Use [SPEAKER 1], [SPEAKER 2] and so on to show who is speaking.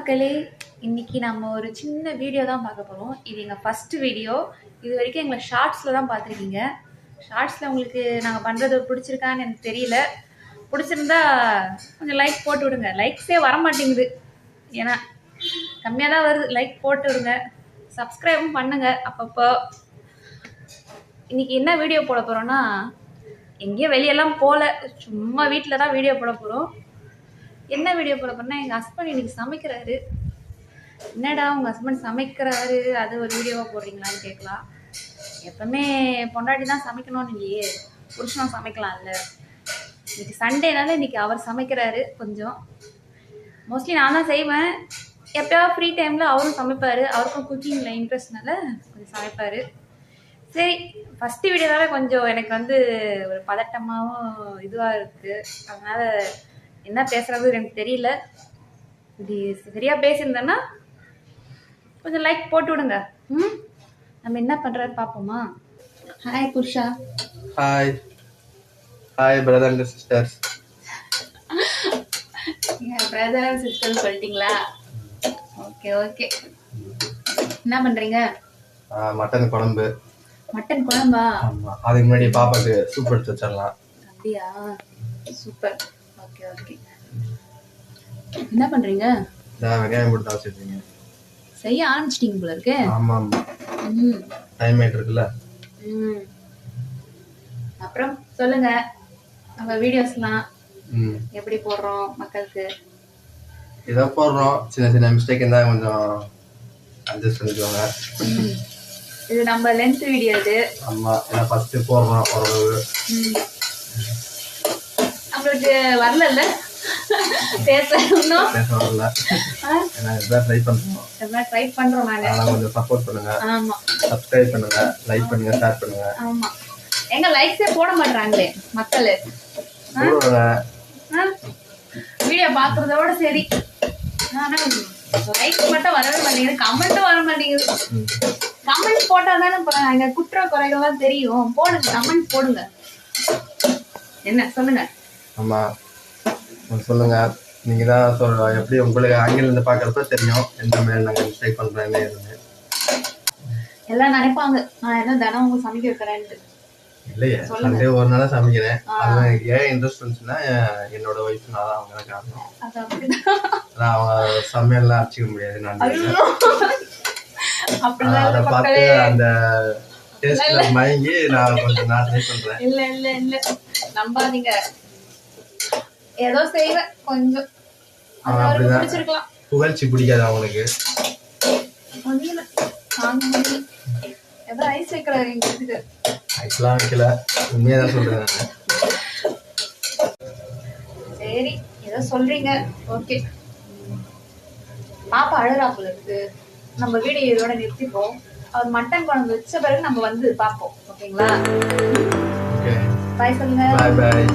[SPEAKER 1] மக்களே, இன்னைக்கு நம்ம ஒரு சின்ன வீடியோ தான் பார்க்க போகிறோம். இது எங்கள் ஃபஸ்ட்டு வீடியோ. இது வரைக்கும் எங்களை ஷார்ட்ஸில் தான் பார்த்துருக்கீங்க. ஷார்ட்ஸில் உங்களுக்கு நாங்கள் பண்ணுறது பிடிச்சிருக்கான்னு எனக்கு தெரியல. பிடிச்சிருந்தா கொஞ்சம் லைக் போட்டு விடுங்க. லைக்ஸே வர மாட்டேங்குது, ஏன்னா கம்மியாக தான் வருது. லைக் போட்டு விடுங்க, சப்ஸ்கிரைபும் பண்ணுங்கள் அப்பப்போ. இன்றைக்கி என்ன வீடியோ போட போகிறோன்னா, எங்கேயும் வெளியெல்லாம் போகல, சும்மா வீட்டில் தான் வீடியோ போட போகிறோம். என்ன வீடியோ போட போறேன்னா, எங்கள் ஹஸ்பண்ட் இன்னைக்கு சமைக்கிறாரு. என்னடா உங்கள் ஹஸ்பண்ட் சமைக்கிறாரு, அது ஒரு வீடியோவாக போடுறீங்களான்னு கேட்கலாம். எப்பவுமே பொண்டாட்டி தான் சமைக்கணும்னு இல்லையே, புருஷனும் சமைக்கலாம்ல. இன்னைக்கு சண்டேனால இன்னைக்கு அவர் சமைக்கிறாரு. கொஞ்சம் மோஸ்ட்லி நான் தான் செய்வேன். எப்பயாவது ஃப்ரீ டைமில் அவரும் சமைப்பார். அவருக்கும் குக்கிங்கில் இன்ட்ரெஸ்ட்னால கொஞ்சம் சமைப்பார். சரி, ஃபஸ்ட்டு வீடியோனால கொஞ்சம் எனக்கு வந்து ஒரு பதட்டமாகவும் இதுவாக இருக்குது. அதனால் என்ன பேசுறது எனக்கு தெரியல. இப்படி சரியா பேசியிருந்தேன்னா கொஞ்சம் லைக் போட்டு விடுங்க. நம்ம என்ன பண்றாரு பாப்போமா? ஹாய் புருஷா.
[SPEAKER 2] Hi hi brother and sisters.
[SPEAKER 1] Brother and sister சொல்லிட்டீங்களா? Okay okay. என்ன பண்றீங்க?
[SPEAKER 2] மட்டன் குழம்பு.
[SPEAKER 1] மட்டன் குழம்பா?
[SPEAKER 2] ஆமா, அதுக்கு முன்னாடி பாப்பாக்கு சூப் எடுத்து வச்சிடலாம். அப்படியா?
[SPEAKER 1] சூப்பர். Okay okay. என்ன பண்றீங்க?
[SPEAKER 2] வெங்காயம் போட்டு தாளிச்சிட்டீங்க.
[SPEAKER 1] செய்ய ஆரம்பிச்சிட்டீங்க போல இருக்கு.
[SPEAKER 2] ஆமா ஆமா. டைம் ஆயிட்டு இருக்குல்ல.
[SPEAKER 1] அப்புறம் சொல்லுங்க, நம்ம வீடியோஸ்லாம் எப்படி போடுறோம் மக்களுக்கு?
[SPEAKER 2] ஏதோ போடுறோம், சின்ன சின்ன மிஸ்டேக் இருந்தா கொஞ்சம் அட்ஜஸ்ட் பண்ணிக்கோங்க.
[SPEAKER 1] இது நம்ம லென்த் வீடியோ இது.
[SPEAKER 2] ஆமா, ஏன்னா ஃபர்ஸ்ட் போடுறோம். ஒரு
[SPEAKER 1] நம்மளுக்கு வரல பேச வரல.
[SPEAKER 2] ட்ரை பண்றோம்.
[SPEAKER 1] ட்ரை பண்றோம். நாங்க
[SPEAKER 2] கொஞ்சம் சப்போர்ட் பண்ணுங்க.
[SPEAKER 1] ஆமா,
[SPEAKER 2] சப்ஸ்கிரைப் பண்ணுங்க, லைக் பண்ணுங்க, ஷேர் பண்ணுங்க.
[SPEAKER 1] ஆமா, எங்க லைக்ஸே போட மாட்டறாங்களே மக்கள். வீடியோ பாக்குறதோட சரி, ஆனா லைக் மட்டும் வரவே மாட்டேங்குது, கமெண்ட்டும் வர மாட்டேங்குது. கமெண்ட் போட்டா தானே எங்க குற்ற குறைகள்லாம் தெரியும். போடுங்க, கமெண்ட் போடுங்க. என்ன சொல்லுங்க?
[SPEAKER 2] ஆமா சொல்லுங்க. நீங்க தான் எப்படி உங்களுக்கு ஆங்கில இருந்து பாக்குறப்ப தெரியும் எந்த மாதிரி நாங்க மிஸ்டேக் பண்றேன்னு.
[SPEAKER 1] எல்லாம் நினைப்பாங்க நான் என்ன தினம் உங்களுக்கு சமைக்க வைக்கிறேன்ட்டு.
[SPEAKER 2] இல்லையே, சண்டே ஒரு நாளா சமைக்கிறேன். அது எனக்கு ஏன் இன்ட்ரெஸ்ட் இருந்துச்சுன்னா என்னோட ஒய்ஃப்னால அவங்க தான் காரணம். அவங்க சமையல்லாம் அடிச்சுக்க முடியாது. நான் அதை பார்த்து அந்த டேஸ்ட்ல மயங்கி நான் கொஞ்சம் நான் ட்ரை பண்றேன்.
[SPEAKER 1] இல்ல இல்ல இல்ல, நம்பாதீங்க. ஏதோ செய்வேன் கொஞ்சம்.
[SPEAKER 2] அப்படிதான். புகழ்ச்சி பிடிக்காது அவங்களுக்கு.
[SPEAKER 1] ஏதோ ஐஸ் வைக்கிறாரு எங்க வீட்டுக்கு.
[SPEAKER 2] ஐஸ்லாம் வைக்கல, உண்மையாதான் சொல்றேன்.
[SPEAKER 1] சரி, ஏதோ சொல்றீங்க. ஓகே. பாப்பா அழகாப்புல இருக்கு. நம்ம வீடியோ இதோட நிறுத்திப்போம். அவர் மட்டன் குழம்பு வச்ச பிறகு நம்ம வந்து பாப்போம். ஓகேங்களா?
[SPEAKER 2] ஓகே,
[SPEAKER 1] பாய் சொல்லுங்க.
[SPEAKER 2] பாய் பாய்.